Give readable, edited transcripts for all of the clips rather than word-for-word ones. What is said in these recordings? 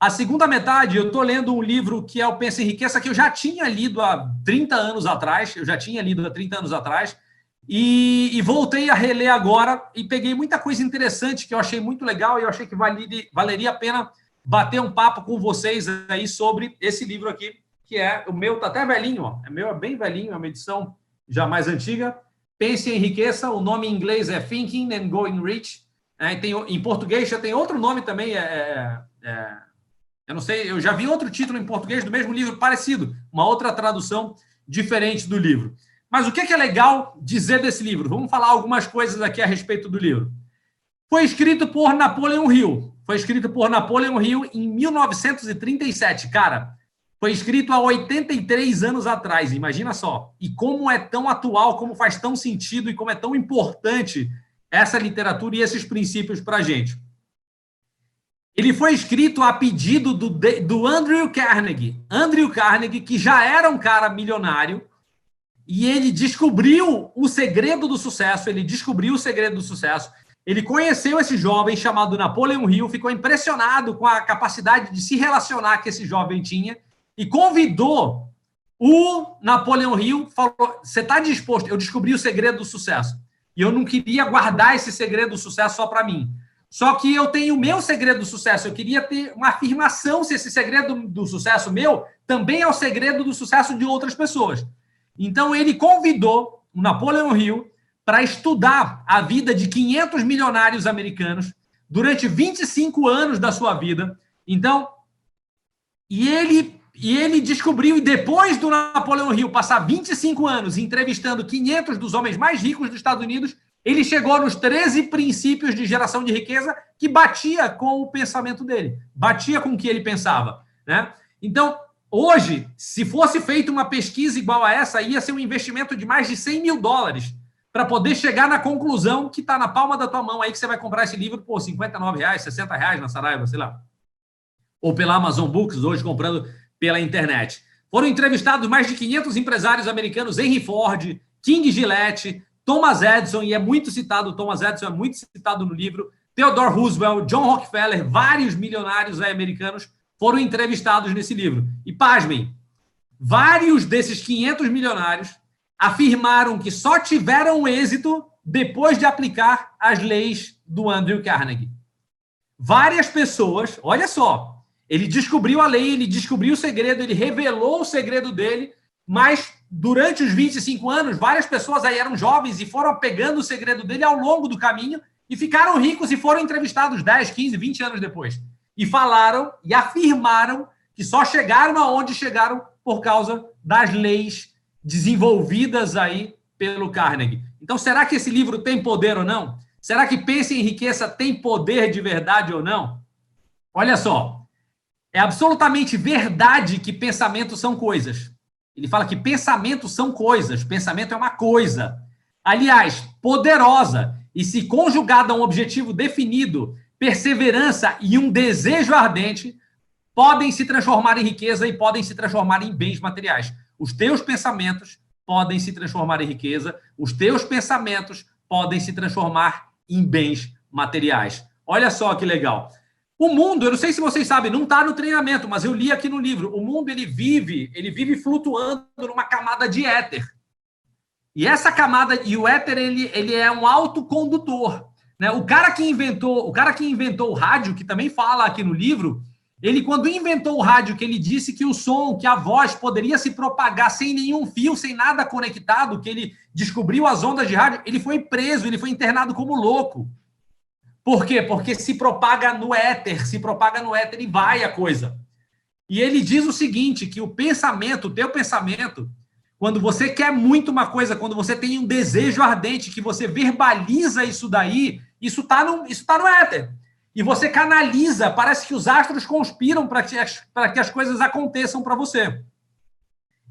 A segunda metade, eu estou lendo um livro que é o Pensa e Enriqueça, que eu já tinha lido há 30 anos atrás, e voltei a reler agora e peguei muita coisa interessante que eu achei muito legal e eu achei que valeria a pena bater um papo com vocês aí sobre esse livro aqui, que é o meu, tá até velhinho, ó. O meu é bem velhinho, é uma edição já mais antiga. Pense e Enriqueça, o nome em inglês é Thinking and Going Rich, em português já tem outro nome também, eu não sei, eu já vi outro título em português do mesmo livro parecido, uma outra tradução diferente do livro. Mas o que é legal dizer desse livro? Vamos falar algumas coisas aqui a respeito do livro. Foi escrito por Napoleon Hill. Foi escrito por Napoleon Hill em 1937. Cara, foi escrito há 83 anos atrás, imagina só. E como é tão atual, como faz tão sentido e como é tão importante essa literatura e esses princípios para a gente. Ele foi escrito a pedido do Andrew Carnegie. Andrew Carnegie, que já era um cara milionário, e ele descobriu o segredo do sucesso, ele conheceu esse jovem chamado Napoleon Hill, ficou impressionado com a capacidade de se relacionar que esse jovem tinha, e convidou o Napoleon Hill, falou, você está disposto? Eu descobri o segredo do sucesso, e eu não queria guardar esse segredo do sucesso só para mim. Só que eu tenho o meu segredo do sucesso. Eu queria ter uma afirmação se esse segredo do sucesso meu também é o segredo do sucesso de outras pessoas. Então, ele convidou o Napoleon Hill para estudar a vida de 500 milionários americanos durante 25 anos da sua vida. Então, e ele descobriu, e depois do Napoleon Hill passar 25 anos entrevistando 500 dos homens mais ricos dos Estados Unidos, ele chegou nos 13 princípios de geração de riqueza que batia com o pensamento dele, batia com o que ele pensava, né? Então, hoje, se fosse feita uma pesquisa igual a essa, ia ser um investimento de mais de 100 mil dólares para poder chegar na conclusão que está na palma da tua mão aí, que você vai comprar esse livro por R$59, R$60 na Saraiva, sei lá. Ou pela Amazon Books, hoje comprando pela internet. Foram entrevistados mais de 500 empresários americanos, Henry Ford, King Gillette, Thomas Edison, e Thomas Edison é muito citado no livro, Theodore Roosevelt, John Rockefeller, vários milionários americanos foram entrevistados nesse livro. E, pasmem, vários desses 500 milionários afirmaram que só tiveram êxito depois de aplicar as leis do Andrew Carnegie. Várias pessoas, olha só, ele descobriu a lei, ele descobriu o segredo, ele revelou o segredo dele, mas durante os 25 anos, várias pessoas aí eram jovens e foram pegando o segredo dele ao longo do caminho e ficaram ricos e foram entrevistados 10, 15, 20 anos depois. E falaram e afirmaram que só chegaram aonde chegaram por causa das leis desenvolvidas aí pelo Carnegie. Então, será que esse livro tem poder ou não? Será que Pense e Enriqueça tem poder de verdade ou não? Olha só, é absolutamente verdade que pensamentos são coisas. Ele fala que pensamentos são coisas, pensamento é uma coisa. Aliás, poderosa, e se conjugada a um objetivo definido, perseverança e um desejo ardente, podem se transformar em riqueza e podem se transformar em bens materiais. Os teus pensamentos podem se transformar em riqueza, os teus pensamentos podem se transformar em bens materiais. Olha só que legal. O mundo, eu não sei se vocês sabem, não está no treinamento, mas eu li aqui no livro, o mundo ele vive flutuando numa camada de éter. E essa camada, e o éter, ele é um autocondutor, né? O cara que inventou o rádio, que também fala aqui no livro, ele quando inventou o rádio, que ele disse que o som, que a voz poderia se propagar sem nenhum fio, sem nada conectado, que ele descobriu as ondas de rádio, ele foi preso, ele foi internado como louco. Por quê? Porque se propaga no éter e vai a coisa. E ele diz o seguinte, que o teu pensamento, quando você quer muito uma coisa, quando você tem um desejo ardente, que você verbaliza isso daí, isso tá no éter. E você canaliza, parece que os astros conspiram para que as coisas aconteçam para você.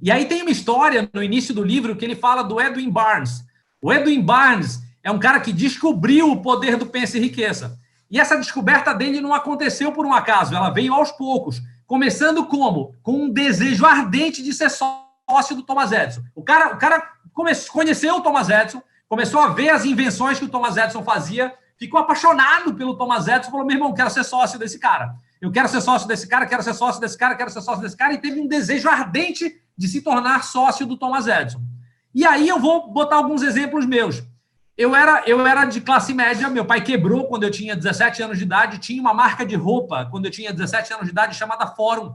E aí tem uma história no início do livro que ele fala do Edwin Barnes. O Edwin Barnes é um cara que descobriu o poder do Pense e Enriqueça. E essa descoberta dele não aconteceu por um acaso, ela veio aos poucos. Começando como? Com um desejo ardente de ser sócio do Thomas Edison. O cara conheceu o Thomas Edison, começou a ver as invenções que o Thomas Edison fazia, ficou apaixonado pelo Thomas Edison, falou, meu irmão, quero ser sócio desse cara. Eu quero ser sócio desse cara, quero ser sócio desse cara, quero ser sócio desse cara, e teve um desejo ardente de se tornar sócio do Thomas Edison. E aí eu vou botar alguns exemplos meus. Eu era de classe média, meu pai quebrou quando eu tinha 17 anos de idade, tinha uma marca de roupa quando eu tinha 17 anos de idade chamada Fórum,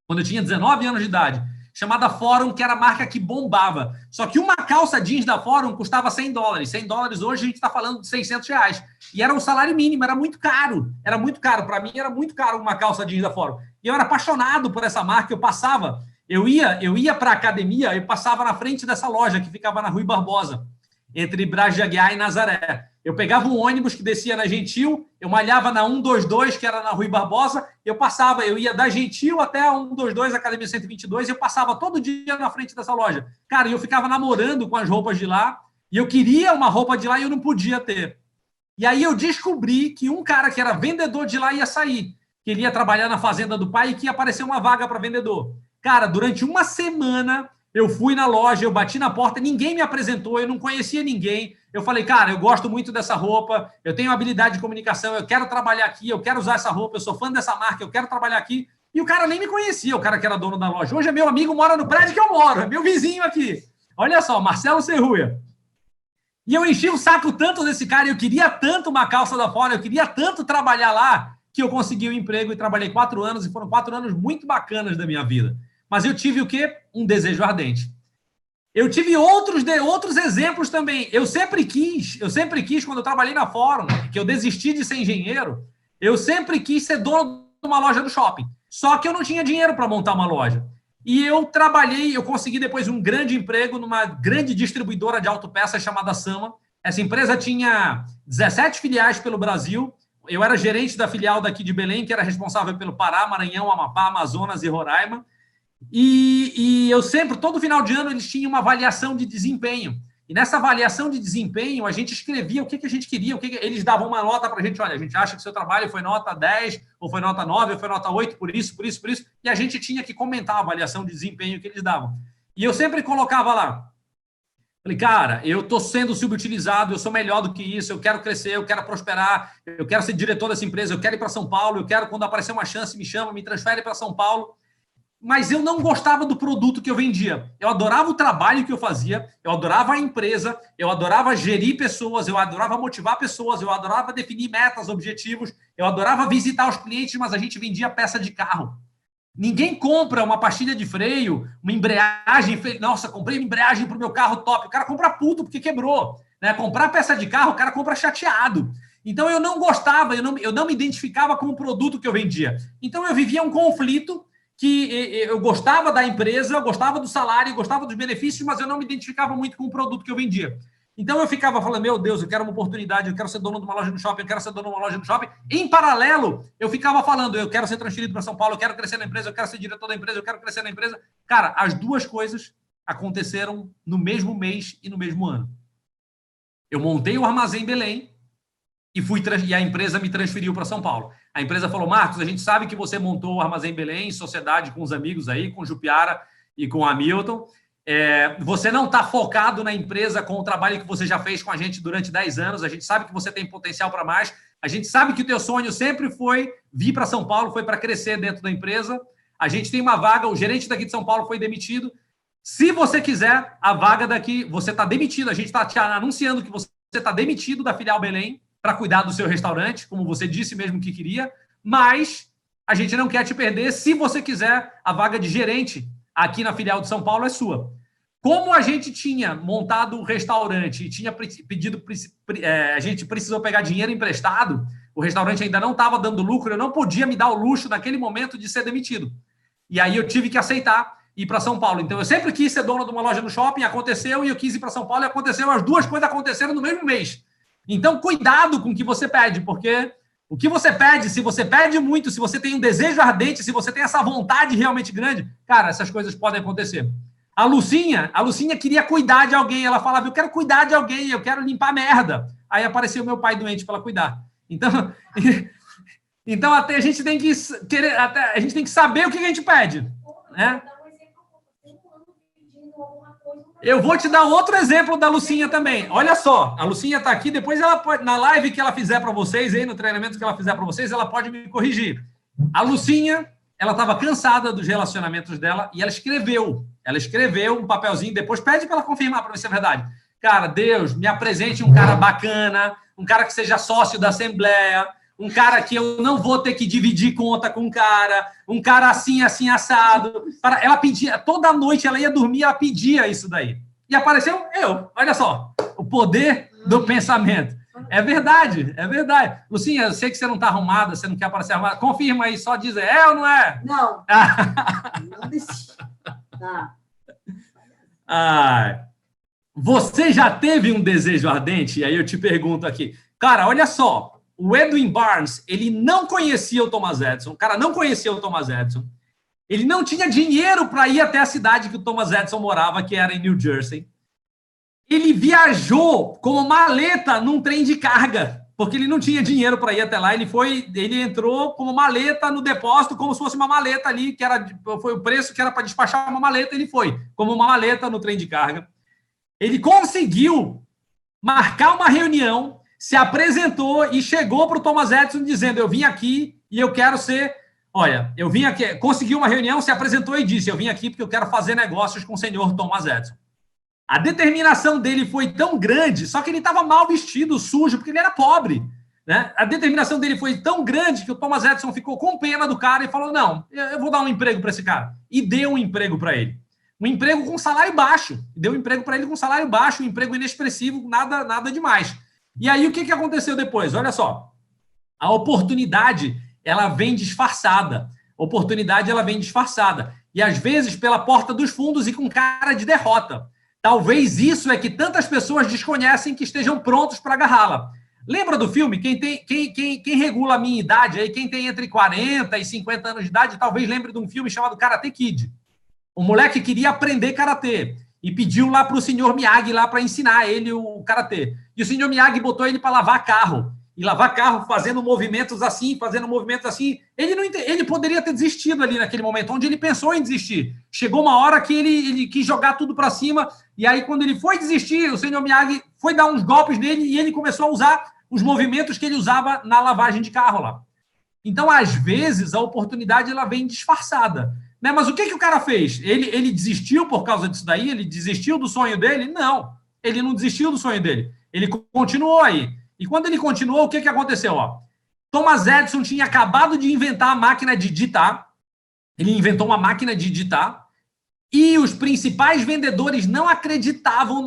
quando eu tinha 19 anos de idade, chamada Fórum, que era a marca que bombava. Só que uma calça jeans da Fórum custava $100. $100 hoje a gente está falando de R$ 600. E era um salário mínimo, era muito caro. Era muito caro. Para mim era muito caro uma calça jeans da Fórum. E eu era apaixonado por essa marca, eu ia para a academia, eu passava na frente dessa loja que ficava na Rui Barbosa, entre Braz de Aguiar e Nazaré. Eu pegava um ônibus que descia na Gentil, eu malhava na 122, que era na Rui Barbosa, eu ia da Gentil até a 122, Academia 122, e eu passava todo dia na frente dessa loja. Cara, eu ficava namorando com as roupas de lá, e eu queria uma roupa de lá e eu não podia ter. E aí eu descobri que um cara que era vendedor de lá ia sair, que ele ia trabalhar na fazenda do pai e que ia aparecer uma vaga para vendedor. Cara, durante uma semana... eu fui na loja, eu bati na porta, ninguém me apresentou, eu não conhecia ninguém. Eu falei, cara, eu gosto muito dessa roupa, eu tenho habilidade de comunicação, eu quero trabalhar aqui, eu quero usar essa roupa, eu sou fã dessa marca, eu quero trabalhar aqui. E o cara nem me conhecia, o cara que era dono da loja. Hoje é meu amigo, mora no prédio que eu moro, é meu vizinho aqui. Olha só, Marcelo Serruia. E eu enchi o saco tanto desse cara, eu queria tanto uma calça da Fora, eu queria tanto trabalhar lá, que eu consegui um emprego e trabalhei 4 anos, e foram 4 anos muito bacanas da minha vida. Mas eu tive o quê? Um desejo ardente. Eu tive outros exemplos também. Eu sempre quis, quando eu trabalhei na Fórum, que eu desisti de ser engenheiro, eu sempre quis ser dono de uma loja do shopping. Só que eu não tinha dinheiro para montar uma loja. E eu consegui depois um grande emprego numa grande distribuidora de autopeças chamada Sama. Essa empresa tinha 17 filiais pelo Brasil. Eu era gerente da filial daqui de Belém, que era responsável pelo Pará, Maranhão, Amapá, Amazonas e Roraima. E eu sempre, todo final de ano, eles tinham uma avaliação de desempenho. E nessa avaliação de desempenho, a gente escrevia o que a gente queria, eles davam uma nota para a gente, olha, a gente acha que o seu trabalho foi nota 10, ou foi nota 9, ou foi nota 8, por isso, e a gente tinha que comentar a avaliação de desempenho que eles davam. E eu sempre colocava lá, falei, cara, eu estou sendo subutilizado, eu sou melhor do que isso, eu quero crescer, eu quero prosperar, eu quero ser diretor dessa empresa, eu quero ir para São Paulo, eu quero, quando aparecer uma chance, me chama, me transfere para São Paulo. Mas eu não gostava do produto que eu vendia. Eu adorava o trabalho que eu fazia, eu adorava a empresa, eu adorava gerir pessoas, eu adorava motivar pessoas, eu adorava definir metas, objetivos, eu adorava visitar os clientes, mas a gente vendia peça de carro. Ninguém compra uma pastilha de freio, uma embreagem. Nossa, comprei uma embreagem para o meu carro top. O cara compra puto porque quebrou. Né? Comprar peça de carro, o cara compra chateado. Então eu não gostava, eu não me identificava com o produto que eu vendia. Então eu vivia um conflito que eu gostava da empresa, eu gostava do salário, gostava dos benefícios, mas eu não me identificava muito com o produto que eu vendia. Então eu ficava falando, meu Deus, eu quero uma oportunidade, eu quero ser dono de uma loja no shopping, eu quero ser dono de uma loja no shopping. Em paralelo, eu ficava falando, eu quero ser transferido para São Paulo, eu quero crescer na empresa, eu quero ser diretor da empresa, eu quero crescer na empresa. Cara, as duas coisas aconteceram no mesmo mês e no mesmo ano. Eu montei o Armazém Belém e a empresa me transferiu para São Paulo. A empresa falou, Marcos, a gente sabe que você montou o Armazém Belém em sociedade com os amigos aí, com o Jupiara e com o Hamilton. Você não está focado na empresa com o trabalho que você já fez com a gente durante 10 anos. A gente sabe que você tem potencial para mais. A gente sabe que o teu sonho sempre foi vir para São Paulo, foi para crescer dentro da empresa. A gente tem uma vaga, o gerente daqui de São Paulo foi demitido. Se você quiser, a vaga daqui, você está demitido. A gente está te anunciando que você está demitido da filial Belém para cuidar do seu restaurante, como você disse mesmo que queria, mas a gente não quer te perder. Se você quiser, a vaga de gerente aqui na filial de São Paulo é sua. Como a gente tinha montado o restaurante e tinha pedido, a gente precisou pegar dinheiro emprestado, o restaurante ainda não estava dando lucro, eu não podia me dar o luxo naquele momento de ser demitido. E aí eu tive que aceitar ir para São Paulo. Então eu sempre quis ser dono de uma loja no shopping, aconteceu, e eu quis ir para São Paulo e aconteceu. As duas coisas aconteceram no mesmo mês. Então, cuidado com o que você pede, porque o que você pede, se você pede muito, se você tem um desejo ardente, se você tem essa vontade realmente grande, cara, essas coisas podem acontecer. A Lucinha queria cuidar de alguém, ela falava, eu quero cuidar de alguém, eu quero limpar merda. Aí apareceu meu pai doente para ela cuidar. Então até a gente tem que querer, a gente tem que saber o que a gente pede, né? Eu vou te dar outro exemplo da Lucinha também. Olha só, a Lucinha está aqui, depois ela pode, na live que ela fizer para vocês, aí no treinamento que ela fizer para vocês, ela pode me corrigir. A Lucinha, ela estava cansada dos relacionamentos dela e ela escreveu um papelzinho, depois pede para ela confirmar para ver se é verdade. Cara, Deus, me apresente um cara bacana, um cara que seja sócio da Assembleia, um cara que eu não vou ter que dividir conta com um cara assim, assim, assado. Ela pedia, toda noite ela ia dormir, ela pedia isso daí. E apareceu eu, olha só, o poder do pensamento. É verdade, é verdade. Lucinha, eu sei que você não está arrumada, você não quer aparecer arrumada. Confirma aí, só diz, é ou não é? Não. Não decidi. Tá. Você já teve um desejo ardente? E aí eu te pergunto aqui. Cara, olha só. O Edwin Barnes, ele não conhecia o Thomas Edison. O cara não conhecia o Thomas Edison. Ele não tinha dinheiro para ir até a cidade que o Thomas Edison morava, que era em New Jersey. Ele viajou como maleta num trem de carga, porque ele não tinha dinheiro para ir até lá. Ele entrou como maleta no depósito, como se fosse uma maleta ali, foi o preço que era para despachar uma maleta. Ele foi como uma maleta no trem de carga. Ele conseguiu marcar uma reunião, se apresentou e chegou para o Thomas Edison dizendo, eu vim aqui e eu quero ser... Olha, eu vim aqui, conseguiu uma reunião, se apresentou e disse, eu vim aqui porque eu quero fazer negócios com o senhor Thomas Edison. A determinação dele foi tão grande, só que ele estava mal vestido, sujo, porque ele era pobre. Né? A determinação dele foi tão grande que o Thomas Edison ficou com pena do cara e falou, não, eu vou dar um emprego para esse cara. E deu um emprego para ele. Um emprego com salário baixo. Deu um emprego para ele com salário baixo, um emprego inexpressivo, nada demais. E aí, o que aconteceu depois? Olha só. A oportunidade, ela vem disfarçada. E, às vezes, pela porta dos fundos e com cara de derrota. Talvez isso é que tantas pessoas desconhecem que estejam prontos para agarrá-la. Lembra do filme? Quem regula a minha idade, aí, quem tem entre 40 e 50 anos de idade, talvez lembre de um filme chamado Karate Kid. O moleque queria aprender karatê e pediu lá para o senhor Miyagi lá para ensinar ele o karatê. E o senhor Miyagi botou ele para lavar carro. E lavar carro fazendo movimentos assim. Ele poderia ter desistido ali naquele momento, onde ele pensou em desistir. Chegou uma hora que ele quis jogar tudo para cima. E aí, quando ele foi desistir, o senhor Miyagi foi dar uns golpes nele e ele começou a usar os movimentos que ele usava na lavagem de carro lá. Então, às vezes, a oportunidade ela vem disfarçada. Né? Mas o que o cara fez? Ele desistiu por causa disso daí? Ele desistiu do sonho dele? Não, ele não desistiu do sonho dele. Ele continuou aí. E quando ele continuou, o que aconteceu? Thomas Edison tinha acabado de inventar a máquina de digitar. Ele inventou uma máquina de digitar. E os principais vendedores não acreditaram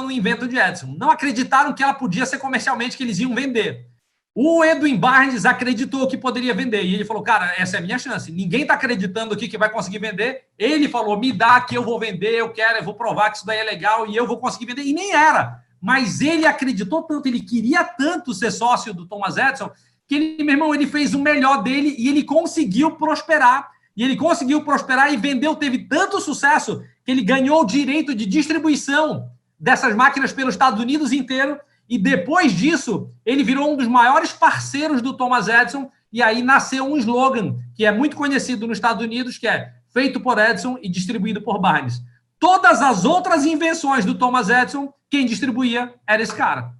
no invento de Edison. Não acreditaram que ela podia ser comercialmente, que eles iam vender. O Edwin Barnes acreditou que poderia vender. E ele falou, cara, essa é a minha chance. Ninguém está acreditando aqui que vai conseguir vender. Ele falou, me dá que eu vou vender, eu vou provar que isso daí é legal e eu vou conseguir vender. E nem era. Mas ele acreditou tanto, ele queria tanto ser sócio do Thomas Edison, que ele, meu irmão, ele fez o melhor dele e ele conseguiu prosperar. E vendeu, teve tanto sucesso que ele ganhou o direito de distribuição dessas máquinas pelos Estados Unidos inteiro. E depois disso, ele virou um dos maiores parceiros do Thomas Edison. E aí nasceu um slogan que é muito conhecido nos Estados Unidos, que é feito por Edison e distribuído por Barnes. Todas as outras invenções do Thomas Edison, quem distribuía era esse cara.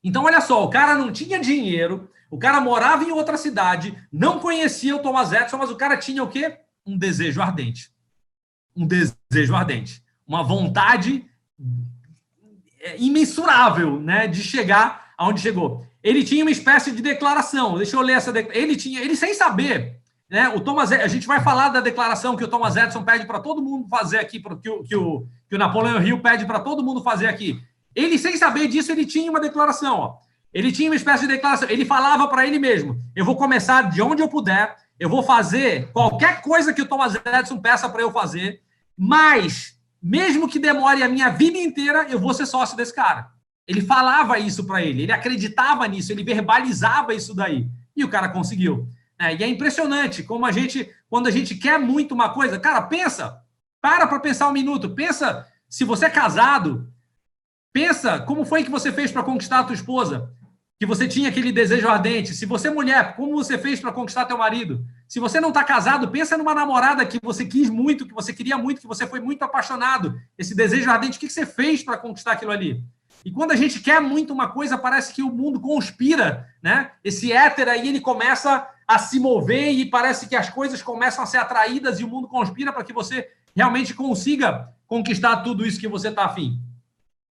Então, olha só, o cara não tinha dinheiro, o cara morava em outra cidade, não conhecia o Thomas Edison, mas o cara tinha o quê? Um desejo ardente. Uma vontade imensurável, né, de chegar aonde chegou. Ele tinha uma espécie de declaração. Deixa eu ler essa declaração. Ele sem saber, né, o Thomas, a gente vai falar da declaração que o Thomas Edison pede para todo mundo fazer aqui, que o Napoleão Hill pede para todo mundo fazer aqui. Ele, sem saber disso, ele tinha uma declaração. Ele tinha uma espécie de declaração. Ele falava para ele mesmo, eu vou começar de onde eu puder, eu vou fazer qualquer coisa que o Thomas Edison peça para eu fazer, mas mesmo que demore a minha vida inteira, eu vou ser sócio desse cara. Ele falava isso para ele acreditava nisso, ele verbalizava isso daí. E o cara conseguiu. E é impressionante como quando a gente quer muito uma coisa, cara, para pensar um minuto, pensa se você é casado, pensa como foi que você fez para conquistar a tua esposa, que você tinha aquele desejo ardente. Se você é mulher, como você fez para conquistar teu marido? Se você não está casado, pensa numa namorada que você quis muito, que você queria muito, que você foi muito apaixonado. Esse desejo ardente, o que você fez para conquistar aquilo ali? E quando a gente quer muito uma coisa, parece que o mundo conspira, né? Esse éter aí, ele começa a se mover e parece que as coisas começam a ser atraídas e o mundo conspira para que você realmente consiga conquistar tudo isso que você está afim.